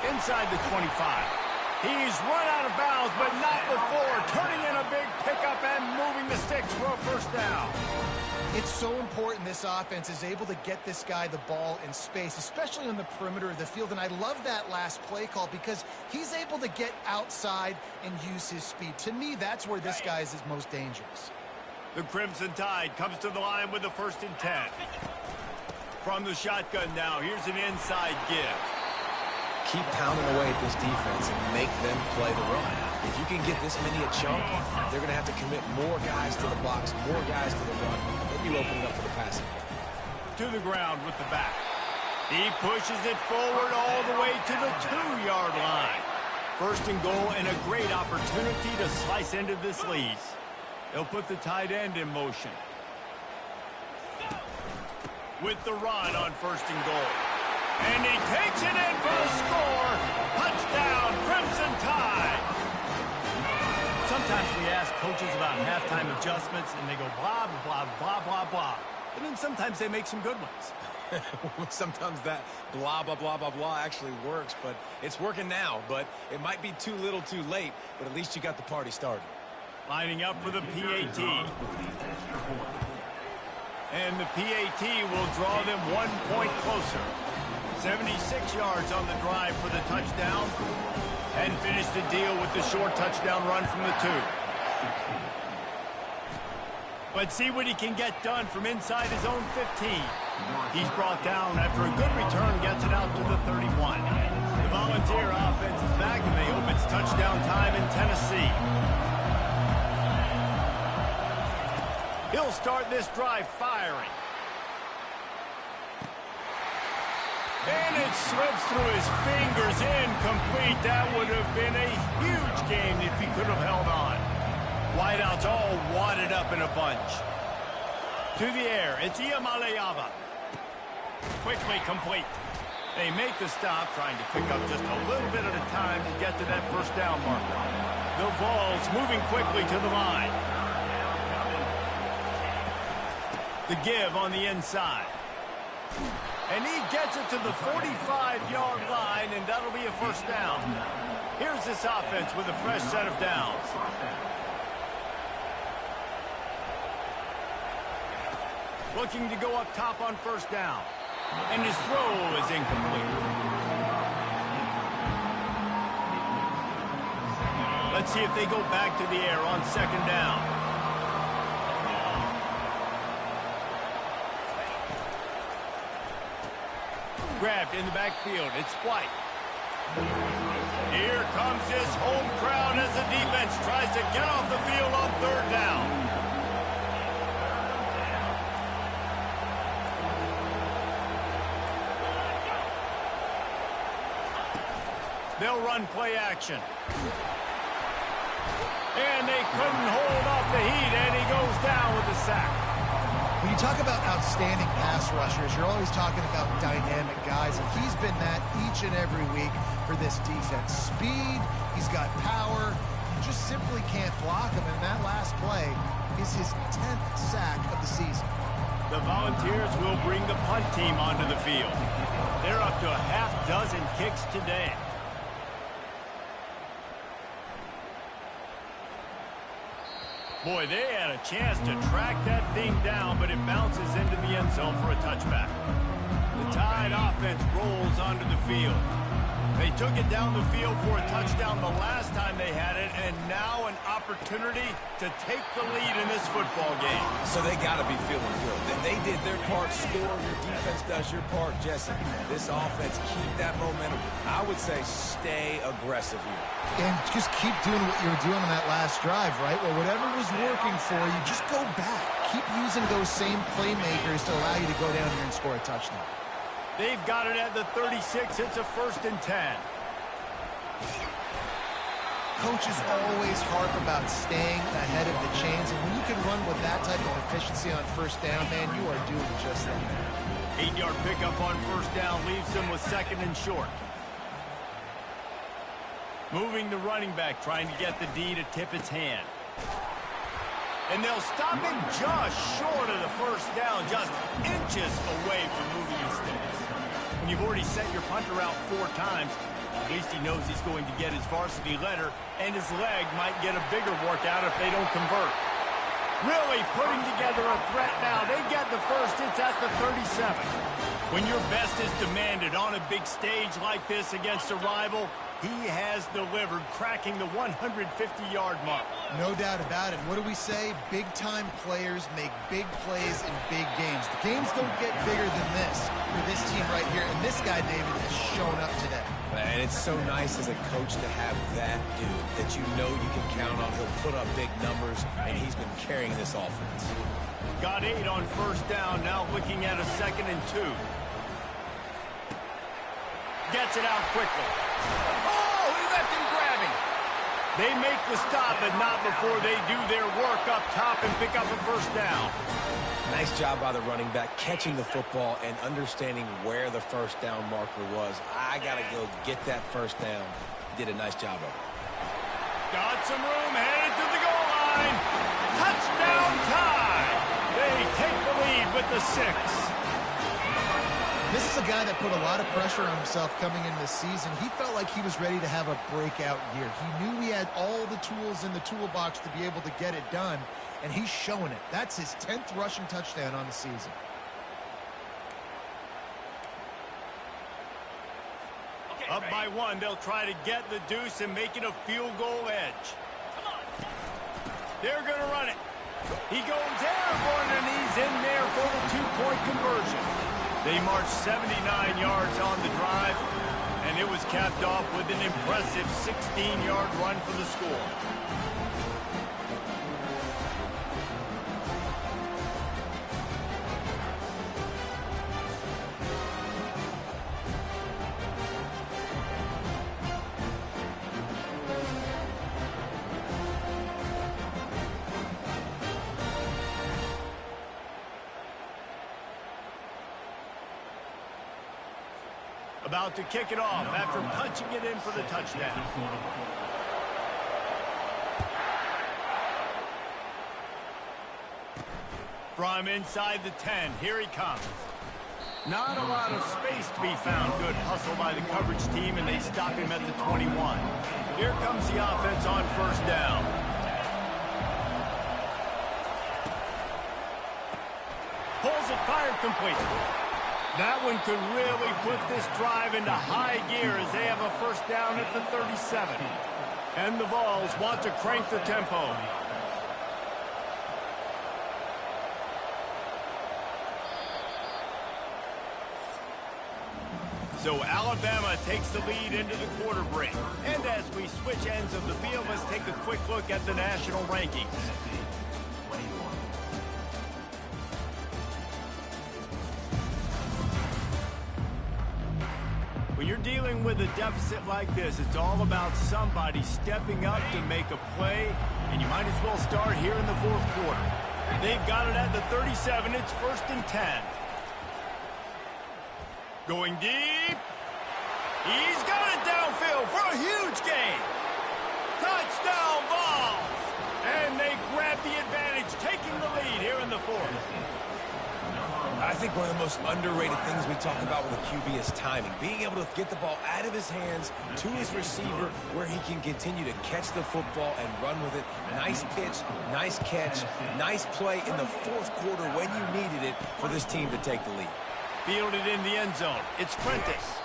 Inside the 25. He's run out of bounds, but not before turning in a big pickup and moving the sticks for a first down. It's so important this offense is able to get this guy the ball in space, especially on the perimeter of the field. And I love that last play call because he's able to get outside and use his speed. To me, that's where this guy is his most dangerous. The Crimson Tide comes to the line with the 1st and 10. From the shotgun now, here's an inside give. Keep pounding away at this defense and make them play the run. If you can get this many a chunk, they're going to have to commit more guys to the box, more guys to the run. Then you open it up for the passing game. To the ground with the back. He pushes it forward all the way to the 2-yard line. First and goal and a great opportunity to slice into this lead. They'll put the tight end in motion. With the run on first and goal. And he takes it in for a score. Touchdown, Crimson Tide. Sometimes we ask coaches about halftime adjustments, and they go blah, blah, blah, blah, blah. And then sometimes they make some good ones. Sometimes that blah, blah, blah, blah, blah actually works, but it's working now. But it might be too little too late, but at least you got the party started. Lining up for the PAT. And the PAT will draw them 1 point closer. 76 yards on the drive for the touchdown. And finish the deal with the short touchdown run from the 2. Let's see what he can get done from inside his own 15. He's brought down after a good return, gets it out to the 31. The Volunteer offense is back, and they hope it's touchdown time in Tennessee. He'll start this drive firing. And it slips through his fingers, incomplete. That would have been a huge game if he could have held on. Wideouts all wadded up in a bunch. To the air, it's Iamaleava. Quickly complete. They make the stop, trying to pick up just a little bit at a time to get to that first down marker. The Vols moving quickly to the line. The give on the inside. And he gets it to the 45-yard line, and that'll be a first down. Here's this offense with a fresh set of downs. Looking to go up top on first down. And his throw is incomplete. Let's see if they go back to the air on second down. Grabbed in the backfield. It's White. Here comes his home crowd as the defense tries to get off the field on third down. They'll run play action. And they couldn't hold off the heat, and he goes down with the sack. When you talk about outstanding pass rushers, you're always talking about dynamic guys, and he's been that each and every week for this defense. Speed, he's got power, you just simply can't block him, and that last play is his 10th sack of the season. The Volunteers will bring the punt team onto the field. They're up to a half dozen kicks today. Boy, they had a chance to track that thing down, but it bounces into the end zone for a touchback. The Tide offense rolls onto the field. They took it down the field for a touchdown the last time they had it, and now an opportunity to take the lead in this football game. So they got to be feeling good. They did their part, score. Your defense does your part, Jesse. This offense, keep that momentum. I would say stay aggressive here. And just keep doing what you were doing on that last drive, right? Well, whatever was working for you, just go back. Keep using those same playmakers to allow you to go down here and score a touchdown. They've got it at the 36. It's a 1st and 10. Coaches always harp about staying ahead of the chains, and when you can run with that type of efficiency on 1st down, man, you are doing just that. 8-yard pickup on 1st down leaves them with 2nd and short. Moving the running back, trying to get the D to tip its hand. And they'll stop him just short of the 1st down, just inches away from moving his sticks. When you've already sent your punter out 4 times, at least he knows he's going to get his varsity letter, and his leg might get a bigger workout if they don't convert. Really putting together a threat now. They get the first. It's at the 37. When your best is demanded on a big stage like this against a rival, he has delivered, cracking the 150-yard mark. No doubt about it. What do we say? Big-time players make big plays in big games. The games don't get bigger than this for this team right here, and this guy, David, has shown up today. And it's so nice as a coach to have that dude that you know you can count on. He'll put up big numbers, and he's been carrying this offense. Got 8 on 1st down, now looking at a 2nd and 2. Gets it out quickly. Oh, he left him grabbing. They make the stop, but not before they do their work up top and pick up a 1st down. Nice job by the running back, catching the football and understanding where the 1st down marker was. I got to go get that 1st down. He did a nice job of it. Got some room, headed to the goal line. Touchdown Tide. They take the lead with the 6. This is a guy that put a lot of pressure on himself coming into this season. He felt like he was ready to have a breakout year. He knew he had all the tools in the toolbox to be able to get it done, and he's showing it. That's his 10th rushing touchdown on the season. Up by 1, they'll try to get the deuce and make it a field goal edge. They're going to run it. He goes airborne, and he's in there for the 2-point conversion. They marched 79 yards on the drive, and it was capped off with an impressive 16-yard run for the score. About to kick it off after punching it in for the touchdown. From inside the 10, here he comes. Not a lot of space to be found. Good hustle by the coverage team, and they stop him at the 21. Here comes the offense on 1st down. Pulls it, fired complete. That one could really put this drive into high gear as they have a 1st down at the 37. And the Vols want to crank the tempo. So Alabama takes the lead into the quarter break. And as we switch ends of the field, let's take a quick look at the national rankings. When you're dealing with a deficit like this, it's all about somebody stepping up to make a play, and you might as well start here in the fourth quarter. They've got it at the 37. It's 1st and 10. Going deep. He's got it downfield for a huge gain. Touchdown Vols! And they grab the advantage, taking the lead here in the fourth. I think one of the most underrated things we talk about with a QB is timing. Being able to get the ball out of his hands to his receiver where he can continue to catch the football and run with it. Nice pitch, nice catch, nice play in the fourth quarter when you needed it for this team to take the lead. Fielded in the end zone. It's Prentice.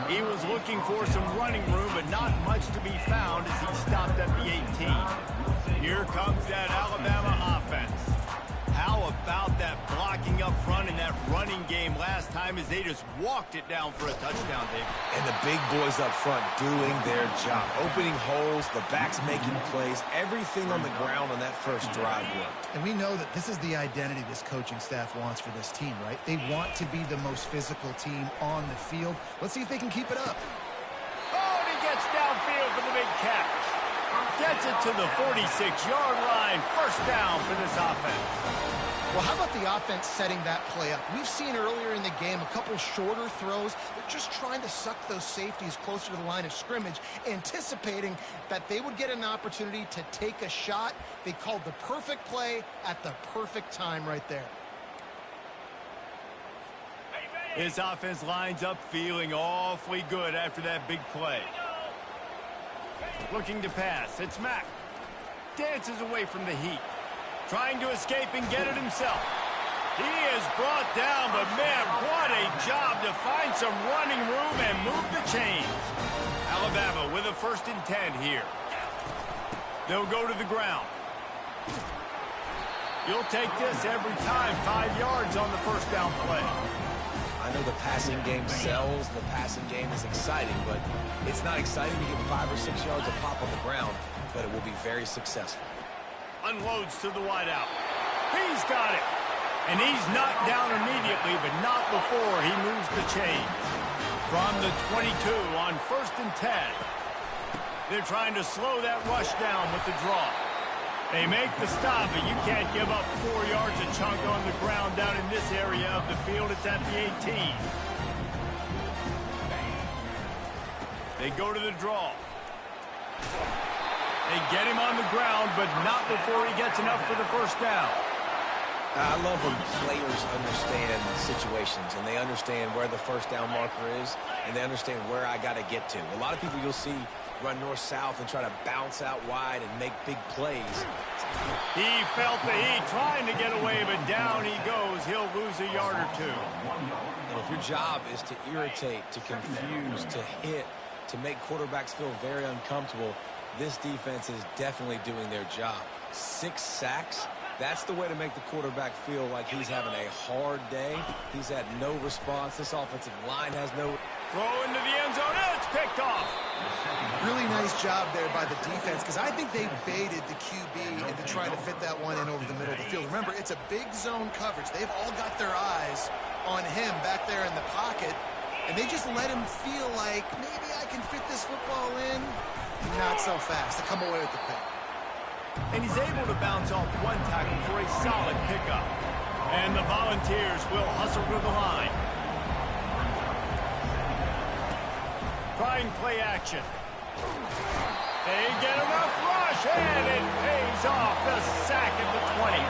He was looking for some running room, but not much to be found as he stopped at the 18. Here comes that Alabama offense. How about that blocking up front and that running game last time as they just walked it down for a touchdown, David? And the big boys up front doing their job. Opening holes, the backs making plays, everything on the ground on that first drive worked. And we know that this is the identity this coaching staff wants for this team, right? They want to be the most physical team on the field. Let's see if they can keep it up. Oh, and he gets downfield for the big catch. Gets it to the 46-yard line. 1st down for this offense. Well, how about the offense setting that play up? We've seen earlier in the game a couple shorter throws. They're just trying to suck those safeties closer to the line of scrimmage, anticipating that they would get an opportunity to take a shot. They called the perfect play at the perfect time right there. His offense lines up feeling awfully good after that big play. Looking to pass. It's Mack. Dances away from the heat. Trying to escape and get it himself. He is brought down, but man, what a job to find some running room and move the chains. Alabama with a 1st and 10 here. They'll go to the ground. You'll take this every time. 5 yards on the 1st down play. I know the passing game sells, the passing game is exciting, but it's not exciting to get 5 or 6 yards of pop on the ground, but it will be very successful. Unloads to the wideout. He's got it. And he's knocked down immediately, but not before he moves the chains. From the 22 on 1st and 10. They're trying to slow that rush down with the draw. They make the stop, but you can't give up 4 yards a chunk on the ground down in this area of the field. It's at the 18. They go to the draw. They get him on the ground, but not before he gets enough for the 1st down. I love when players understand situations, and they understand where the 1st down marker is, and they understand where I got to get to. A lot of people you'll see run north-south and try to bounce out wide and make big plays. He felt the heat trying to get away, but down he goes. He'll lose a yard or 2. And if your job is to irritate, to confuse, to hit, to make quarterbacks feel very uncomfortable, this defense is definitely doing their job. 6 sacks, that's the way to make the quarterback feel like he's having a hard day. He's had no response. This offensive line has no... Throw into the end zone, and it's picked off. Really nice job there by the defense, because I think they baited the QB into trying to fit that one in over the middle of the field. Remember, it's a big zone coverage. They've all got their eyes on him back there in the pocket, and they just let him feel like, maybe I can fit this football in. Not so fast. They come away with the pick. And he's able to bounce off 1 tackle for a solid pickup. And the Volunteers will hustle to the line. Trying play action. They get enough rush, and it pays off. The sack at the 20.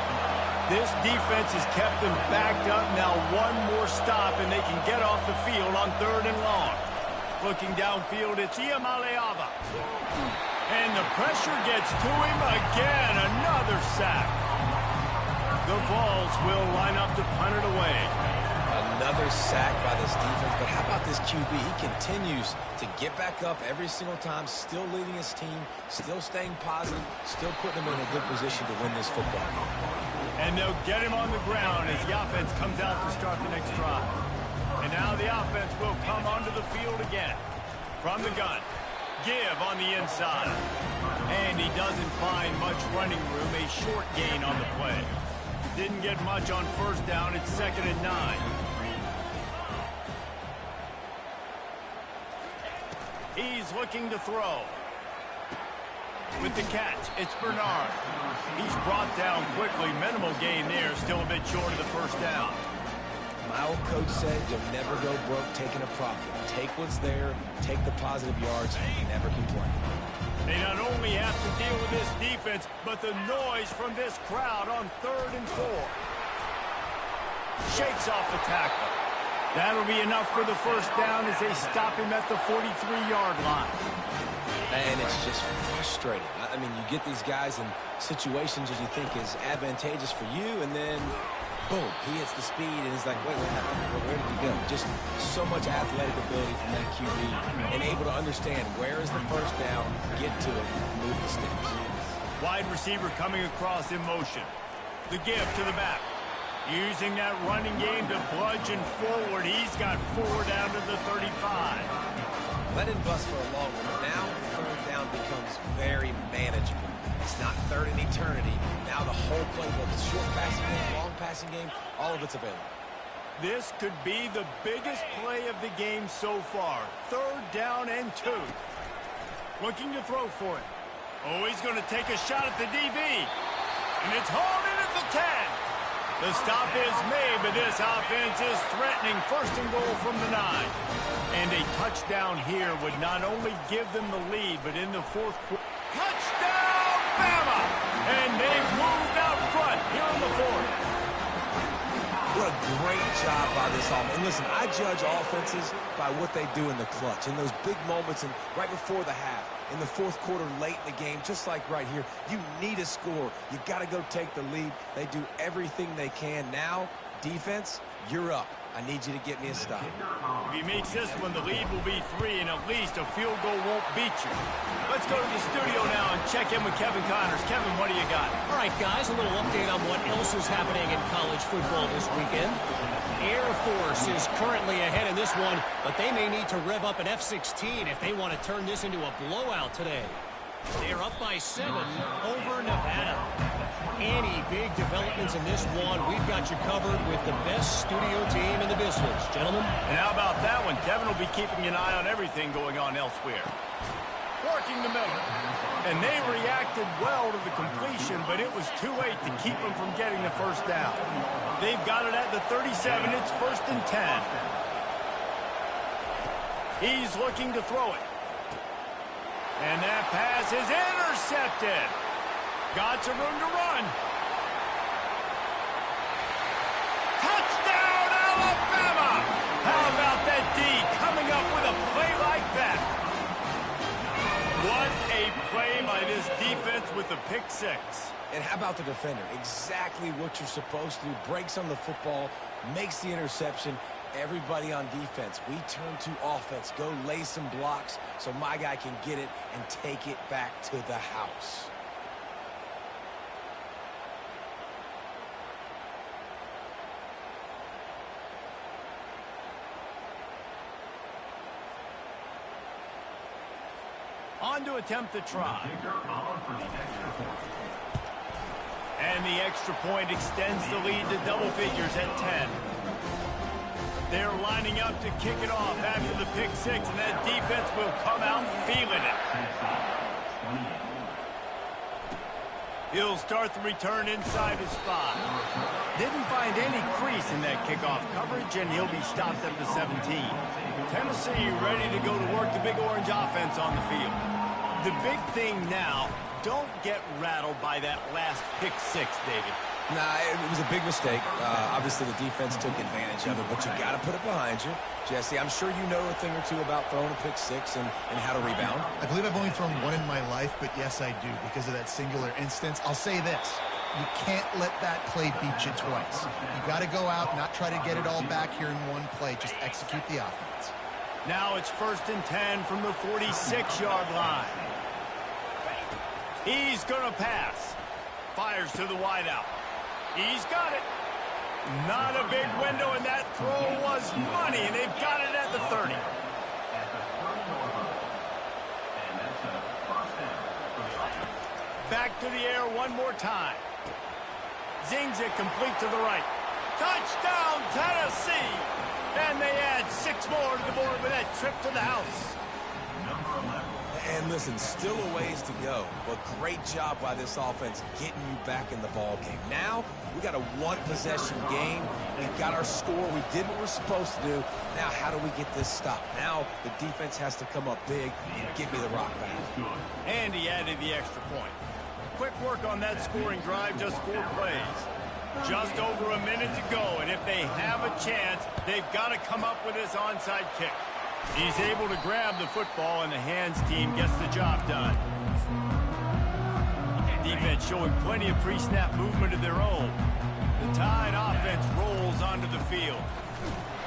This defense has kept them backed up. Now 1 more stop, and they can get off the field on 3rd and long. Looking downfield, it's Iamaleava. And the pressure gets to him again. Another sack. The Vols will line up to punt it away. Another sack by this defense. But how about this QB? He continues to get back up every single time, still leading his team, still staying positive, still putting them in a good position to win this football game. And they'll get him on the ground as the offense comes out to start the next drive. And now the offense will come onto the field again. From the gun. Give on the inside. And he doesn't find much running room. A short gain on the play. Didn't get much on 1st down. It's 2nd and 9. He's looking to throw. With the catch, it's Bernard. He's brought down quickly. Minimal gain there, still a bit short of the first down. My old coach said you'll never go broke taking a profit. Take what's there, take the positive yards, and never complain. They not only have to deal with this defense, but the noise from this crowd on 3rd and 4. Shakes off the tackle. That'll be enough for the first down as they stop him at the 43-yard line. And it's just frustrating. I mean, you get these guys in situations that you think is advantageous for you, and then, boom, he hits the speed, and he's like, wait, what happened? Where did he go? Just so much athletic ability from that QB, and able to understand where is the first down, get to it, move the sticks. Wide receiver coming across in motion. The give to the back. Using that running game to bludgeon forward. He's got 4 down to the 35. Let it bust for a long one, but now 3rd down becomes very manageable. It's not 3rd in eternity. Now the whole playbook, short passing game, long passing game, all of it's available. This could be the biggest play of the game so far. 3rd down and 2. Looking to throw for it. Oh, he's going to take a shot at the DB. And it's hauled in at the 10. The stop is made, but this offense is threatening 1st and goal from the 9. And a touchdown here would not only give them the lead, but in the 4th quarter. Touchdown, Bama! And they've moved out front here in the 4th. What a great job by this offense. And listen, I judge offenses by what they do in the clutch, in those big moments and right before the half, in the 4th quarter, late in the game, just like right here. You need a score. You got to go take the lead. They do everything they can. Now, defense, you're up. I need you to get me a stop. If he makes this one, the lead will be 3, and at least a field goal won't beat you. Let's go to the studio now and check in with Kevin Connors. Kevin, what do you got? All right, guys, a little update on what else is happening in college football this weekend. Air Force is currently ahead in this one, but they may need to rev up an F-16 if they want to turn this into a blowout today. They're up by 7 over Nevada. Any big developments in this one, we've got you covered with the best studio team in the business. Gentlemen? And how about that one? Kevin will be keeping an eye on everything going on elsewhere. Working the middle. And they reacted well to the completion, but it was too late to keep them from getting the first down. They've got it at the 37. It's 1st and 10. He's looking to throw it. And that pass is intercepted. Got some room to run. Touchdown, Alabama! How about that D coming up with a play like that? What a play by this defense with the pick 6. And how about the defender? Exactly what you're supposed to do. Breaks on the football, makes the interception. Everybody on defense, we turn to offense. Go lay some blocks so my guy can get it and take it back to the house. On to attempt the try. And the extra point extends the lead to double figures at 10. They're lining up to kick it off after the pick 6, and that defense will come out feeling it. He'll start the return inside his 5. Didn't find any crease in that kickoff coverage, and he'll be stopped at the 17. Tennessee ready to go to work the Big Orange offense on the field. The big thing now, don't get rattled by that last pick 6, David. Nah, it was a big mistake. Obviously, the defense took advantage of it, but you got to put it behind you. Jesse, I'm sure you know a thing or two about throwing a pick 6 and how to rebound. I believe I've only thrown one in my life, but yes, I do because of that singular instance. I'll say this. You can't let that play beat you twice. You got to go out, not try to get it all back here in one play. Just execute the offense. Now it's 1st and 10 from the 46-yard line. He's going to pass. Fires to the wideout. He's got it. Not a big window, and that throw was money, and they've got it at the 30. Back to the air one more time. Zings it complete to the right. Touchdown, Tennessee! And they add 6 more to the board with that trip to the house. number 11. And listen, still a ways to go, but great job by this offense getting you back in the ball game. Now, we got a one-possession game. We've got our score. We did what we're supposed to do. Now, how do we get this stopped? Now, the defense has to come up big and give me the rock back. And he added the extra point. Quick work on that scoring drive, just 4 plays. Just over a minute to go, and if they have a chance, they've got to come up with this onside kick. He's able to grab the football, and the hands team gets the job done. Defense showing plenty of pre-snap movement of their own. The Tide offense rolls onto the field.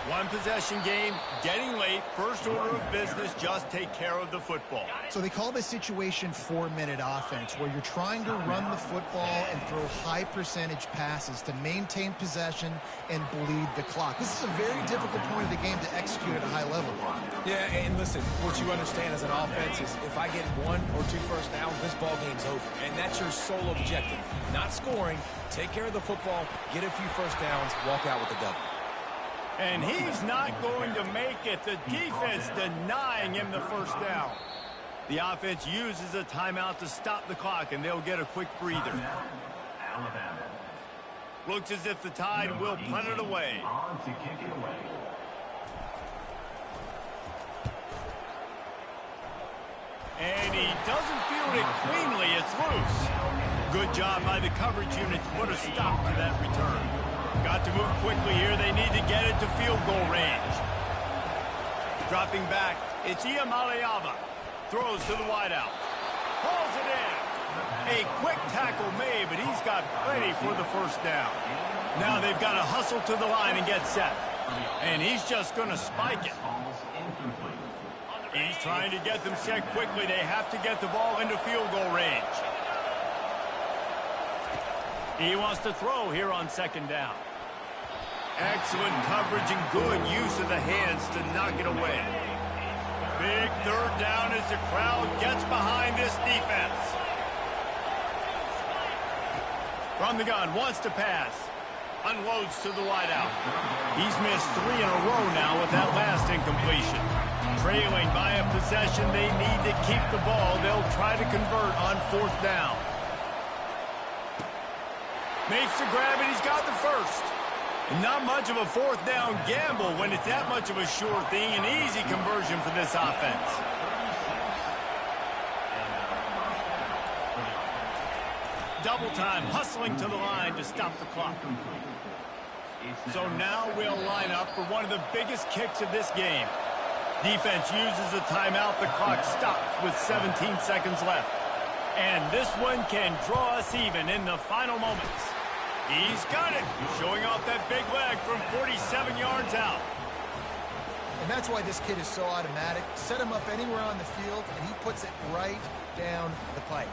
One possession game, getting late, first order of business, just take care of the football. So they call this situation 4-minute offense, where you're trying to run the football and throw high percentage passes to maintain possession and bleed the clock. This is a very difficult point of the game to execute at a high level. Yeah, and listen, what you understand as an offense is if I get 1 or 2 first downs, this ball game's over. And that's your sole objective. Not scoring, take care of the football, get a few first downs, walk out with the W. And he's not going to make it. The defense denying him the first down. The offense uses a timeout to stop the clock, and they'll get a quick breather. Alabama. Looks as if the Tide will punt it away. On to kick it away. And he doesn't field it cleanly. It's loose. Good job by the coverage unit to put a stop to that return. Got to move quickly here. They need to get it to field goal range. Dropping back, it's Iamaleava. Throws to the wideout. Hauls it in. A quick tackle made, but he's got plenty for the first down. Now they've got to hustle to the line and get set. And he's just going to spike it. He's trying to get them set quickly. They have to get the ball into field goal range. He wants to throw here on second down. Excellent coverage and good use of the hands to knock it away. Big third down as the crowd gets behind this defense. From the gun, wants to pass. Unloads to the wideout. He's missed 3 in a row now with that last incompletion. Trailing by a possession, they need to keep the ball. They'll try to convert on fourth down. Makes the grab, and he's got the first. Not much of a fourth down gamble when it's that much of a sure thing. An easy conversion for this offense. Double time, hustling to the line to stop the clock. So now we'll line up for one of the biggest kicks of this game. Defense uses a timeout. The clock stops with 17 seconds left. And this one can draw us even in the final moments. He's got it, showing off that big leg from 47 yards out. And that's why this kid is so automatic. Set him up anywhere on the field, and he puts it right down the pipe.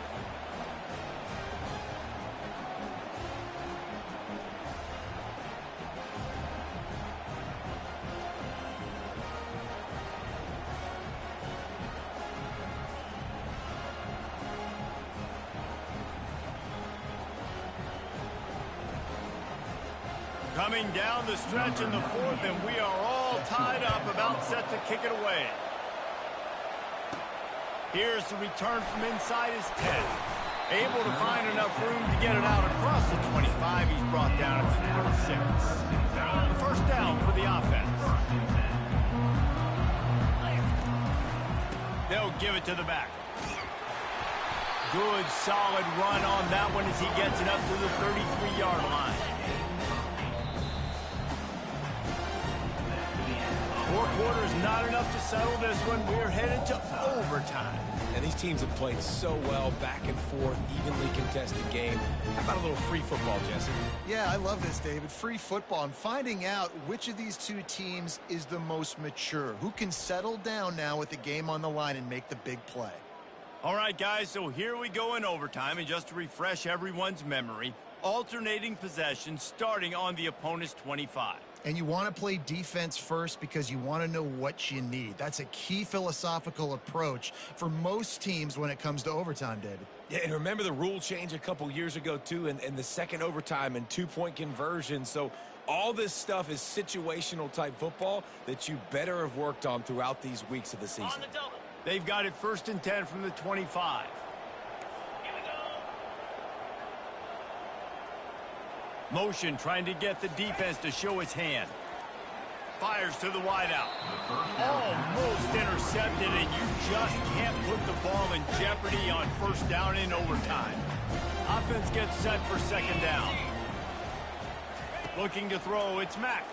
Coming down the stretch in the fourth, and we are all tied up, about set to kick it away. Here's the return from inside his 10. Able to find enough room to get it out across the 25. He's brought down at the 26. The first down for the offense. They'll give it to the back. Good, solid run on that one as he gets it up to the 33-yard line. 4 quarters not enough to settle this one. We're headed to overtime. And these teams have played so well, back and forth, evenly contested game. How about a little free football, Jesse? Yeah, I love this, David. Free football and finding out which of these two teams is the most mature. Who can settle down now with the game on the line and make the big play. All right, guys, so here we go in overtime. And just to refresh everyone's memory, alternating possession starting on the opponent's 25. And you want to play defense first because you want to know what you need. That's a key philosophical approach for most teams when it comes to overtime, David. Yeah, and remember the rule change a couple years ago, too, and the second overtime and 2-point conversion. So all this stuff is situational type football that you better have worked on throughout these weeks of the season. They've got it 1st and 10 from the 25. Motion trying to get the defense to show its hand. Fires to the wideout. Almost intercepted, and you just can't put the ball in jeopardy on 1st down in overtime. Offense gets set for 2nd down. Looking to throw, it's Mack.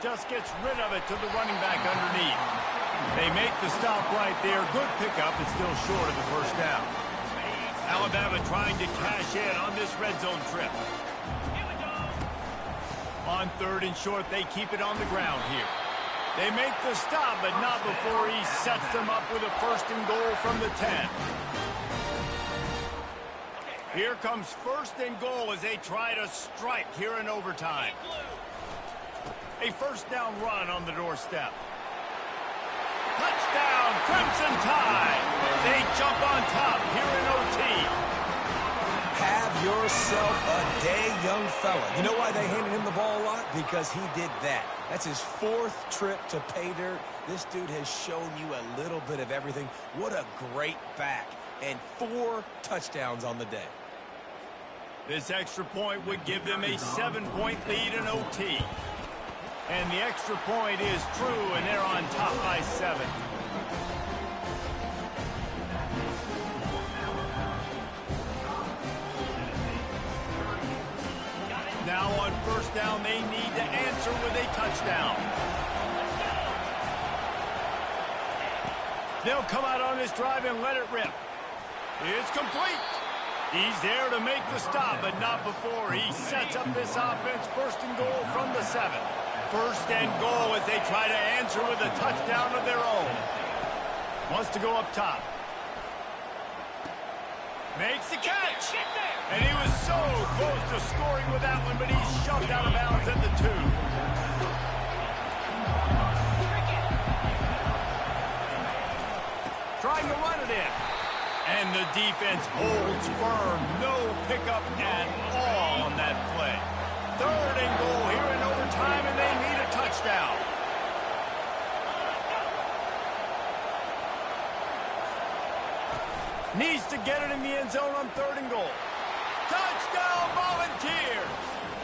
Just gets rid of it to the running back underneath. They make the stop right there. Good pickup, it's still short of the 1st down. Alabama trying to cash in on this red zone trip. On 3rd and short, they keep it on the ground here. They make the stop, but not before he sets them up with a 1st and goal from the 10. Here comes 1st and goal as they try to strike here in overtime. A 1st down run on the doorstep. Touchdown, Crimson Tide! They jump on top here in OT. Have yourself a day, young fella. You know why they handed him the ball a lot? Because he did that. That's his 4th trip to pay dirt. This dude has shown you a little bit of everything. What a great back. And 4 touchdowns on the day. This extra point would give them a 7-point lead in OT. And the extra point is true, and they're on top by 7. Now on 1st down, they need to answer with a touchdown. They'll come out on this drive and let it rip. It's complete. He's there to make the stop, but not before he sets up this offense. 1st and goal from the 7. 1st and goal as they try to answer with a touchdown of their own. Wants to go up top. Makes the catch. And he was so close to scoring with that one, but he's shoved out of bounds at the 2. Trying to run it in. And the defense holds firm. No pickup at all on that play. 3rd and goal here in overtime, and they need a touchdown. Needs to get it in the end zone on 3rd and goal. Touchdown, Volunteers!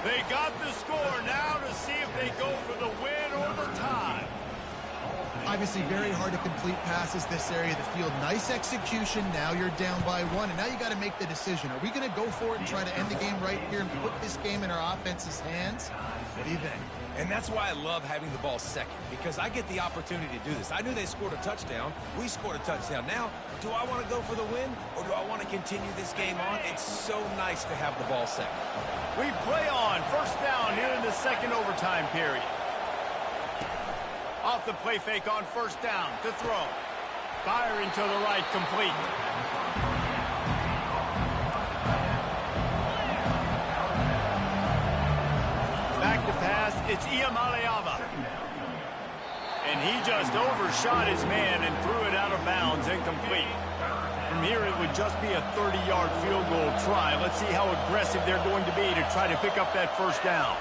They got the score now to see if they go for the win or the tie. Obviously very hard to complete passes this area of the field. Nice execution. Now you're down by 1, and now you got to make the decision. Are we going to go for it and try to end the game right here and put this game in our offense's hands? What do you think? And that's why I love having the ball 2nd, because I get the opportunity to do this. I knew they scored a touchdown. We scored a touchdown. Now, do I want to go for the win, or do I want to continue this game on? It's so nice to have the ball 2nd. We play on 1st down here in the 2nd overtime period. Off the play fake on 1st down to throw. Firing to the right, complete. Back to pass, it's Iamaleava. And he just overshot his man and threw it out of bounds, incomplete. From here, it would just be a 30-yard field goal try. Let's see how aggressive they're going to be to try to pick up that 1st down.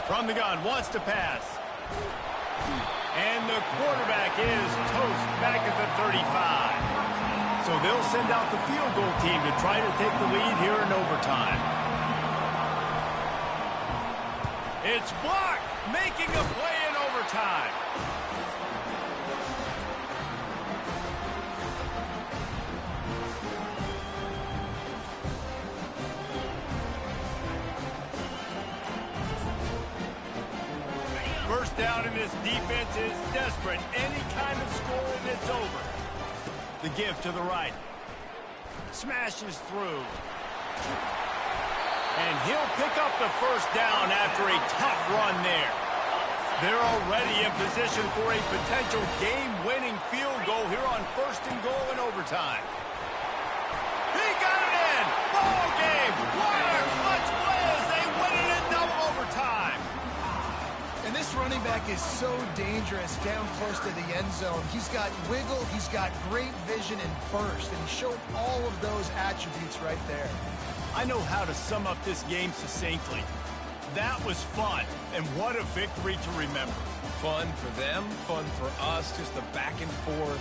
From the gun, wants to pass. And the quarterback is toast back at the 35. So they'll send out the field goal team to try to take the lead here in overtime. It's blocked, making a play in overtime. First down, and this defense is desperate. Any kind of score and it's over. The give to the right. Smashes through. And he'll pick up the 1st down after a tough run there. They're already in position for a potential game-winning field goal here on 1st and goal in overtime. He got it in! Ball game! What a clutch play as they win it in double overtime! And this running back is so dangerous down close to the end zone. He's got wiggle, he's got great vision and burst, and he showed all of those attributes right there. I know how to sum up this game succinctly. That was fun, and what a victory to remember. Fun for them, fun for us, just the back and forth,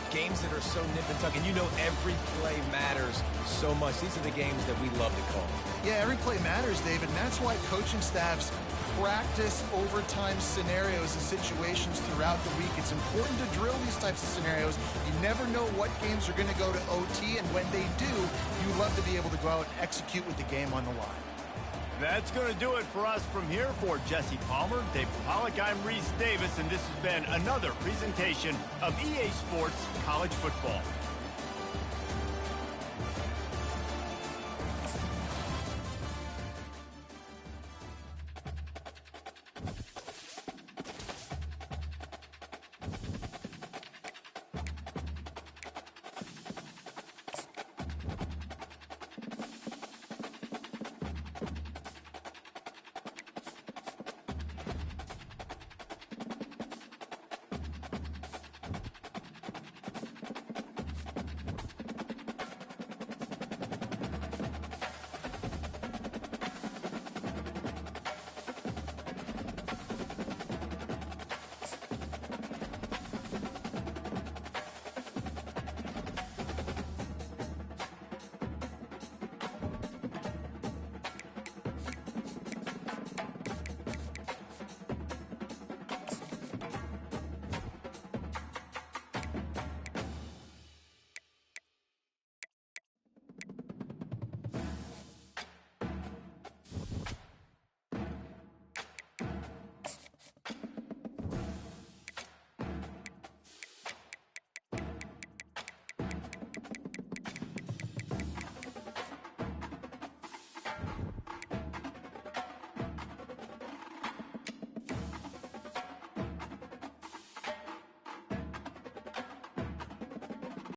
games that are so nip and tuck, and you know every play matters so much. These are the games that we love to call. Yeah, every play matters, David, and that's why coaching staffs practice overtime scenarios and situations throughout the week. It's important to drill these types of scenarios. You never know what games are going to go to OT, and when they do, you love to be able to go out and execute with the game on the line. That's going to do it for us from here. For Jesse Palmer, Dave Pollock, I'm Reese Davis, and this has been another presentation of EA Sports College Football.